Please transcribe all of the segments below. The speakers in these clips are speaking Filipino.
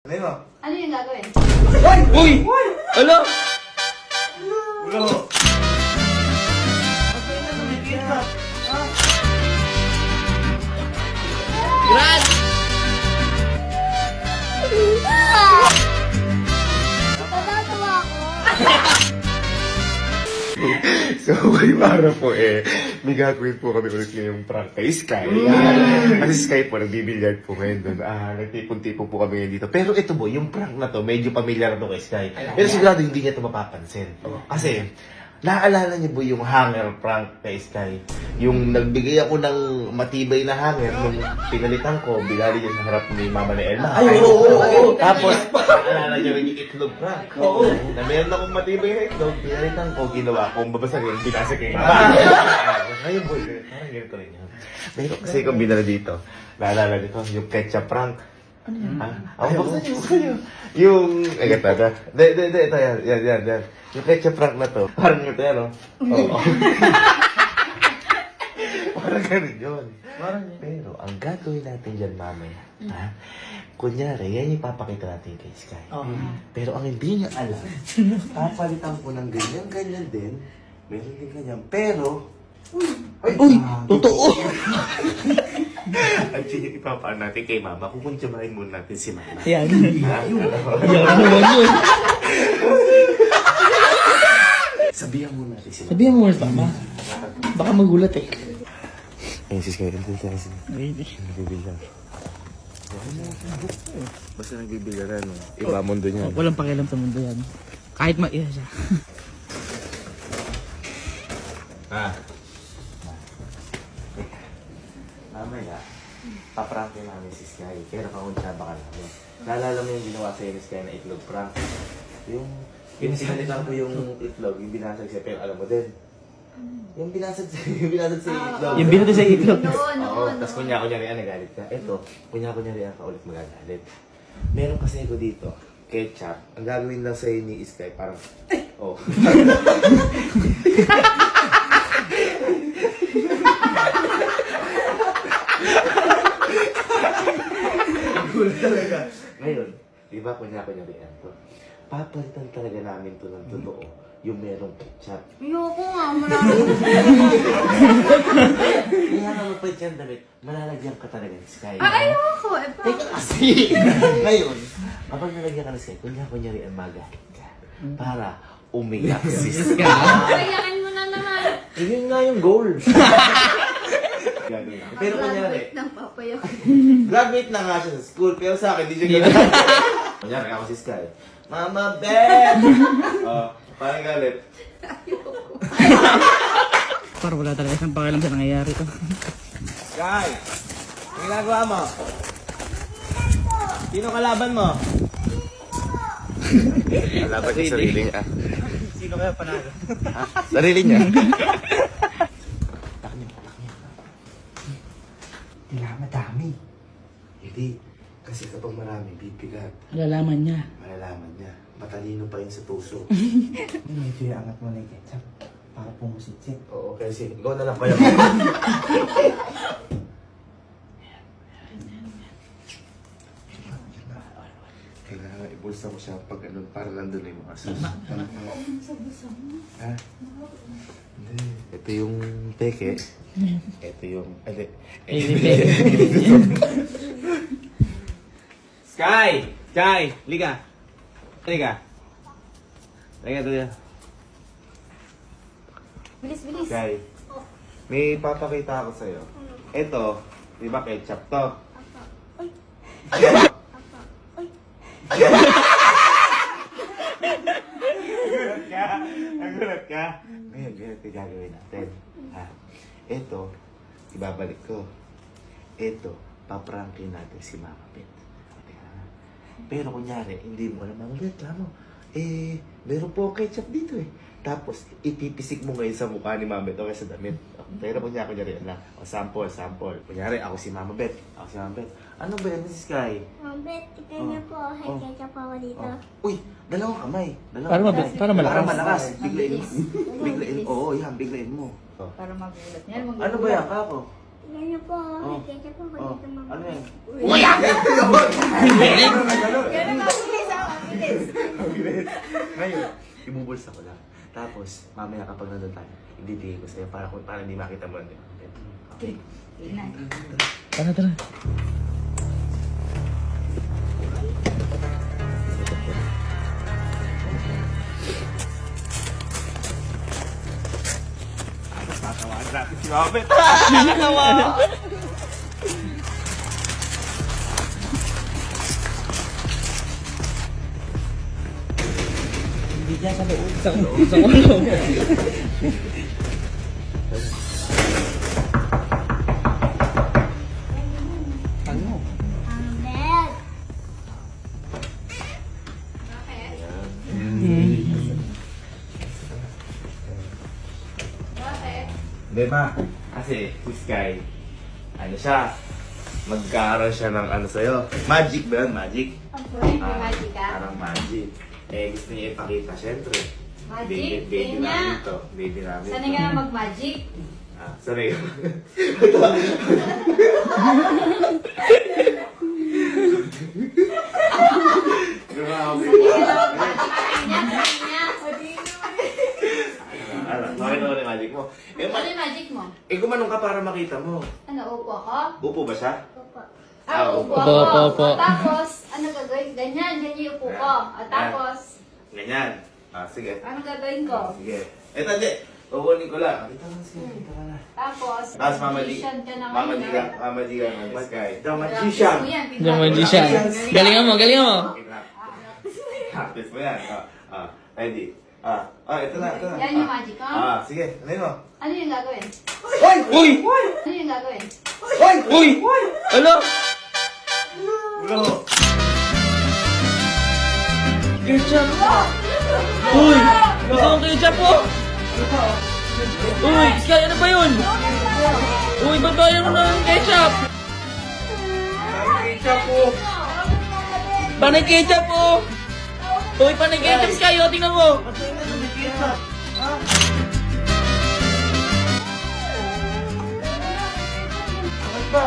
Ano mo? Ano yung gagawin? Uy! Ano? Bro! Gran! Natatawa ako. So, may para po may gagawin po kami ulit ngayong prank kay Sky. Kasi Sky po, nagbibilyard po ngayon doon. Nagtipon-tipon po kami ngayon dito. Pero ito po, yung prank na to, medyo pamilyar to kay Sky. Pero sigurado hindi niya ito mapapansin. Kasi, naaalala niyo po yung hanger prank kay Sky? Yung nagbigay ako ng matibay na hanger, nung pinalitan ko, binali niya sa harap ni Mama ni Elma. Ay, oo. Tapos, naalala niyo rin yung itlog prank. Oo. Na meron akong matibay na itlog, pinalitan ko, ginawa ko, babasagin, binasagin. Ngayon po, parang ganito rin yun. Pero kasi kung binala dito, naalala niyo yung ketchup prank. Ano yan? Ako, buksan niyo. Yung, ito. Ito, yan. Yung ketchup prank na to, parang ito yan, oh. Oo. Parang ganun yun. Pero, ang gagawin natin dyan mamaya, kunyari, yan yung papakita natin kay Sky. Pero ang hindi niya alam, papalitan ko ng ganyan din. Meron din ganyan. Pero, Uy! Totoo! at yun yung ipapaan natin kay Mama. Kukuntsamahin muna natin si Mama. Yan. Ha? Yan naman yun. Sabihan muna natin si Mama. Sabihan mo, Mama. Baka magulat eh. Ayun si Sky, nagbibilyar. Basta nagbibilyaran, no? Iba mundo niya. Walang pakialam sa mundo yan. Kahit ma-iya siya. Mamaya, paprankin namin si Sky. Pero kauntsaba ka namin. Naalala mo yung ginawa sa'yo ni Sky na itlog prank? Yung sinalitan ko yung itlog, yung binasag siya, pero alam mo din. Yung binasag sa itlog. Yung binato sa itlog. Oo, tapos kunya-kunyarian, nagalit ka. Eto, kunya-kunyarian ka ulit magagalit. Meron kasi ako dito, ketchup. Ang gagawin lang sa'yo ni Sky, parang, oh. Gulat talaga. Ngayon, di ba kunya-kunyarian to? Papalitan talaga namin to ng totoo, yung merong ketchup. Ayoko nga, marami. Kaya ka mapait yan damit, malalagyan ka talaga ni Sky. Ayoko. Kasi, ngayon, kapag nalagyan ka ng Sky, kunya-kunyarian magalit ka. Para umiyak si Sky. Kayakin mo na naman. Yun nga yung goal. Gagawin. Pero kunyari, Ng papayak. graduate na nga siya sa school, pero sa akin, di siya gano'n. Kunyari, ako si Sky. Mama, Ben! Parang galit. Parang wala talaga siyang pakialam sa nangyayari to. Sky! Ang ginagawa mo? Sino kalaban mo? Kalaban niya sarili niya. Sino kaya panalo? Sarili niya? Madami. Hindi. Kasi kapag marami, bibigat. Malalaman niya. Malalaman niya. Matalino pa yun sa puso. Medyo iangat mo na yung ketchup para pumusitsik. Oo, kasi ikaw na lang kaya. Kailangan ibulsa mo siya pag ano, para nandun na yung mga sus. Ha? Hindi. Ito yung peke. Ito yung... Sky! Sky! Liga! Liga! Liga to yan. Bilis. Sky, may papakita ako sa'yo. Ito, di ba ketchup to? Nagulat ka? Ngayon, ganito yung gagawin natin. Ha? Ito, ibabalik ko. Ito, paprankin natin si Mama Bet. Pero kunyari, hindi mo alam, Mama Bet, alam mo, meron po ketchup dito eh. Tapos, ipipisik mo ngayon sa mukha ni Mama Bet o sa damit. Pero kunyari lang. O, sample. Kunyari, ako si Mama Bet. Ano ba yan, Mrs. Sky? Mabet, tignan niyo po. Hay ketchup ako dito. Uy, dalawang kamay. Para malakas. Para malakas. Biglain. Oo, yan, biglain mo. Para magulat niya. Ano ba yan, kako? Tignan niyo po. Hay ketchup ako dito, mama. Ano yan? Uy! Ngayon, ibubulsa ko lang. Tapos, mamaya kapag nandun tayo, ibibigay ko sa'yo para hindi makita mo. Okay. Tara, tara. Tatawaan natin si Mabet. Hindi dyan sa loob. Sa ulo. Ano? Bed. Hindi ma, kasi si Sky, ano siya, magkaroon siya ng ano sa'yo. Magic ba yun? Magic? May magic ka? Parang magic. Eh, gusto niya ipakita, syempre. Magic? Baby Kanya? namin to. Baby namin Sanay ka na mag-magic? Ah, sorry. Ano, bakit naman yung magic mo? Ano yung magic mo? Gumanong ka para makita mo. Ano, upo ako? Upo ba siya? Upo. Upo, Upo ako. upo, upo. Tapos, ano gagawin? Ganyan yung upo ko. Tapos, Ganyan. Ah, sige. ano gagawin ko? Sige. Eto, hindi. Kukunin ko lang. Dito ka na, sige. Dito ka na. Tapos, Tapos mamadi. magician ka naman. Mamadi ka. Mamadi ka ng Sky. The Magician. The magician. Galingan mo, galingan mo. Practice mo yan. Ready. Ito na, ito na. Yan yung magic ko? Sige. Ano mo? Ano yung gagawin? Uy! Ano yung gagawin? Uy! Ano? Ulo. Ketchup! Uy! Ito ang ketchup po! Uy! Sky, ano ba yun? Uy, ba't ba yun ng ketchup? Ketchup po. Panay ketchup po! Uy, panay ketchup, Sky! O, tingnan mo! Bakit ba?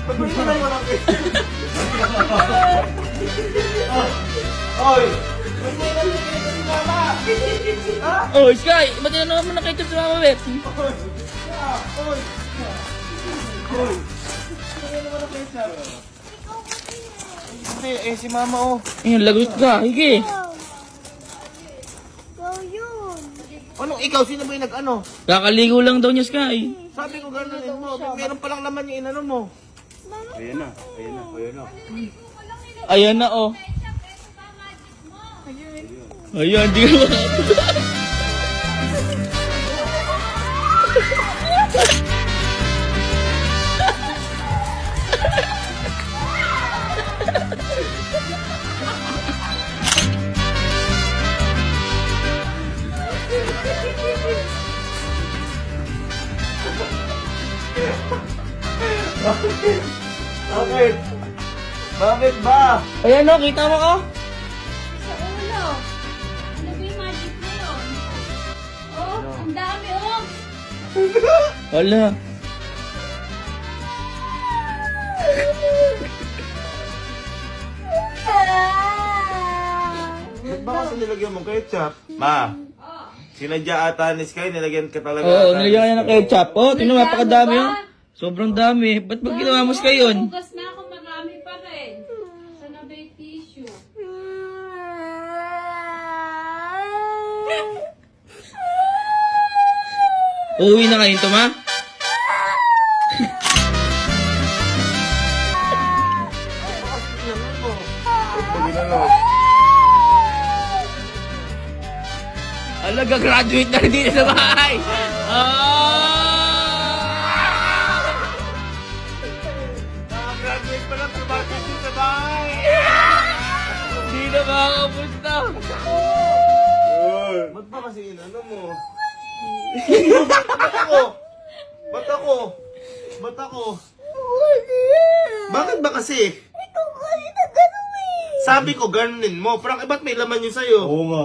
Ba't mo na yung walang ketchup? Oy! Ba't mo na yung ketchup si Mama? Uy, Sky! Ba't yun naman ng ketchup sa mga bet? Si Mama oh. Ayun, lagot ka. Hige. Go yun! Anong ikaw? Sino ba yung nag-ano? Kakaligo lang daw niya, Sky. Sabi ko gano'n mo. Meron palang laman yung inano mo. Ayan na, oh. Ayan, di ka ba? Bakit? Bakit ba? Ayan, oh. Kita mo, oh. Sa ulo! Ano ba yung magic na yun? Oh, ang dami oh! Wala. Ba't ba kasi nilagyan mong ketchup? Ma, sinadya ata ni Sky, nilagyan ka talaga. Oo, ata nilagyan ni niya ng Sky. ketchup. Oh, tingnan mo, napakadami, Ba? oh. Sobrang dami. Ba't ba ginawa mo, Sky, yun? Hugas na ako, marami pa rin. Sana ba yung tissue? Uuwi na kayo, ma? Ala, gagraduate na rin dito sa bahay! Nakagraduate pa lang, tumakit din sa bahay. Hindi na makakapunta! Ba't ba kasi inano mo? Ba't ako? Ba't ako? Ba't ako? Bakit ba kasi? Ikaw kasi na gano'n eh! Sabi ko, ganunin mo. Parang, ba't may laman yun sa'yo? Oo nga.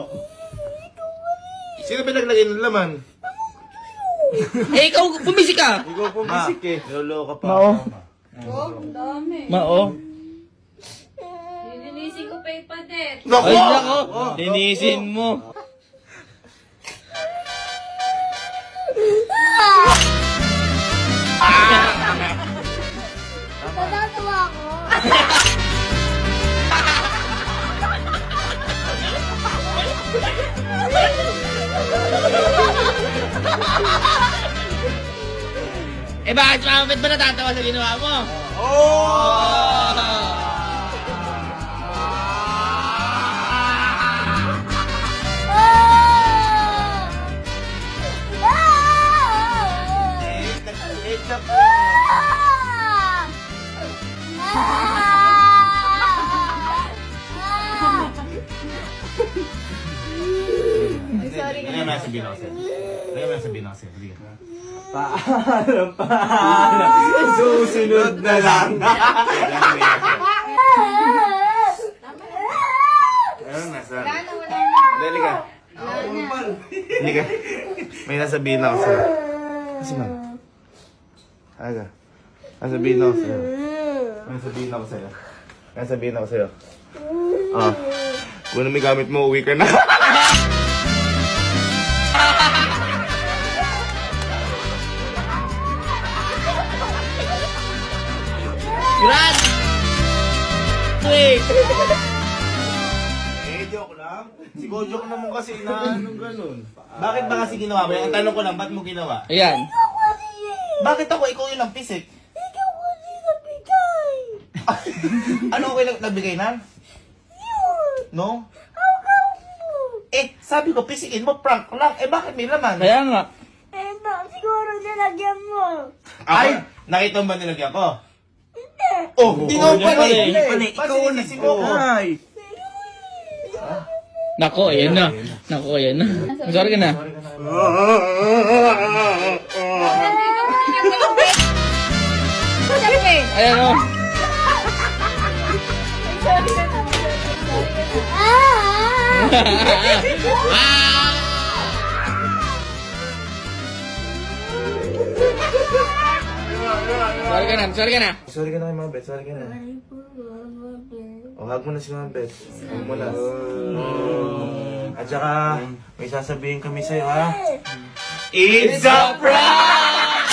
Sino ba naglagay ng laman? Eh, ikaw, pumisi ka! Ikaw pumisik eh. Niloloko pa. Mao. Oh, ang dami. Mao. Lilinisin ko fake padet. Nako! Ay, nako! Linisin mo. Natatawa ako. Eh bakit bakit ba natatawa sa ginawa mo? Oh! Ano yung sabihin ako sa'yo? Ano yung sabihin ako sa'yo? Hindi ka. Paalam. Susunod na lang. Ano nasa? Wala na. Dali ka. Hindi ka. May nasabihin ako sa'yo. Kasi ma'am. Aga. Nasabihin ako sa'yo. May nasabihin ako sa'yo. May nasabihin ako sa'yo. Ah. Kung ano may gamit mo, uwi ka na. Grand! Wait! Joke lang. Joke naman kasi na anong ganun. Bakit ba kasi ginawa mo yan? Ang tanong ko lang, ba't mo ginawa? Ayan. Bakit ako? Ikaw yun ang pisik. Ikaw kasi nagbigay. Ano ako yung nagbigay na? No? Sabi ko, pisikin mo, prank lang. Bakit may laman? Kaya nga. Siguro nilagyan mo. Ay, nakita mo ba nilagyan ko? Oh, hindi Oo, ko yan pala pala eh. Ikaw na si mo. Ay. Nako, ayan na. Nako, ayan na. Sorry ka na. Sabi. Ayan o. Sorry ka na, sorry ka na. Sorry ka na kay Mabet, sorry ka na. Hug mo na si Mabet. Hug mo na. At saka, may sasabihin kami sa'yo, ha? It's a prank!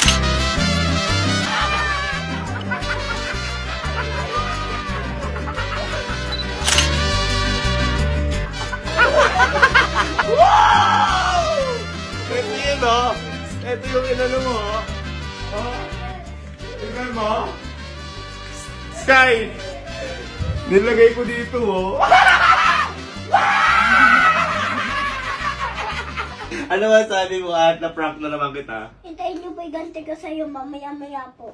Wow! Ito yun, oh. Ito yung inano mo, oh. Oh. Tingnan mo. Sky! Nilagay ko dito, oh. Ano ba sabi mo at na-prank na naman kita? Hintayin niyo ba iganti ko sa'yo mamaya-maya po.